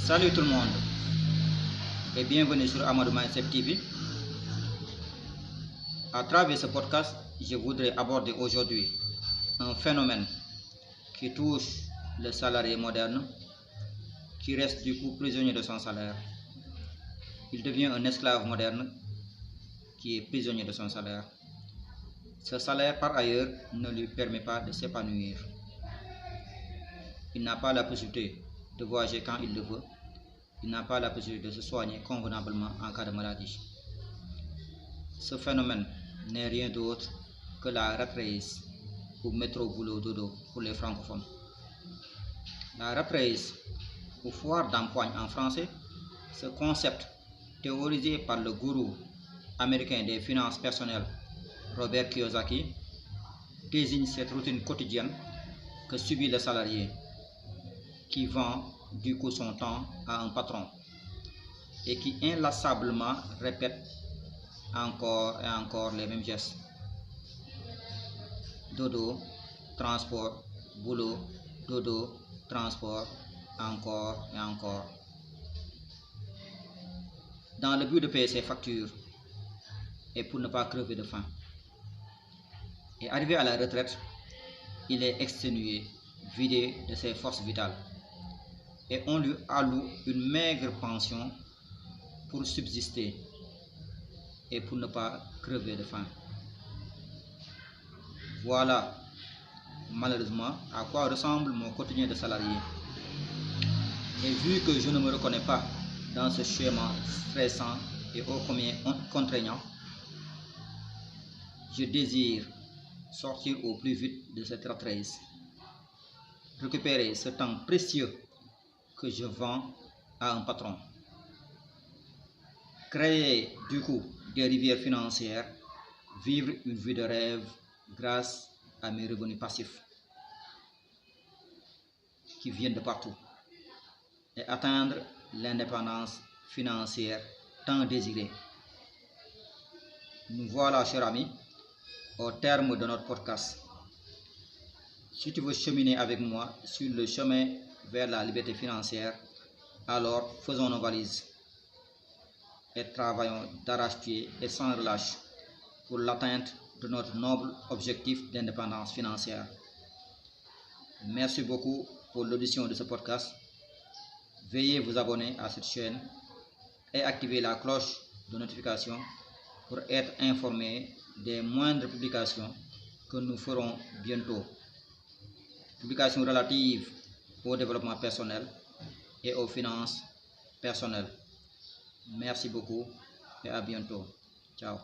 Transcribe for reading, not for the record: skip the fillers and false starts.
Salut tout le monde et bienvenue sur Amadou Mindset TV. À travers ce podcast, je voudrais aborder aujourd'hui un phénomène qui touche le salarié moderne, qui reste du coup prisonnier de son salaire. Il devient un esclave moderne qui est prisonnier de son salaire. Ce salaire, par ailleurs, ne lui permet pas de s'épanouir. Il n'a pas la possibilité de voyager quand il le veut. Il n'a pas la possibilité de se soigner convenablement en cas de maladie. Ce phénomène n'est rien d'autre que la rat race ou métro boulot dodo pour les francophones. La rat race ou foire d'empoigne en français, ce concept théorisé par le gourou américain des finances personnelles Robert Kiyosaki désigne cette routine quotidienne que subit le salarié qui vend du coup son temps à un patron et qui inlassablement répète encore et encore les mêmes gestes. Dodo, transport, boulot, dodo, transport, encore et encore. Dans le but de payer ses factures et pour ne pas crever de faim. Et arrivé à la retraite, il est exténué, vidé de ses forces vitales. Et on lui alloue une maigre pension pour subsister et pour ne pas crever de faim. Voilà malheureusement à quoi ressemble mon quotidien de salarié. Et vu que je ne me reconnais pas dans ce schéma stressant et ô combien contraignant, je désire sortir au plus vite de cette rat race, récupérer ce temps précieux que je vends à un patron, créer du coup des rivières financières, vivre une vie de rêve grâce à mes revenus passifs qui viennent de partout et atteindre l'indépendance financière tant désirée. Nous voilà, chers amis, au terme de notre podcast. Si tu veux cheminer avec moi sur le chemin vers la liberté financière, alors faisons nos valises et travaillons d'arrache-pied et sans relâche pour l'atteinte de notre noble objectif d'indépendance financière. Merci beaucoup pour l'audition de ce podcast. Veuillez vous abonner à cette chaîne et activer la cloche de notification pour être informé des moindres publications que nous ferons bientôt. Publications relatives au développement personnel et aux finances personnelles. Merci beaucoup et à bientôt. Ciao.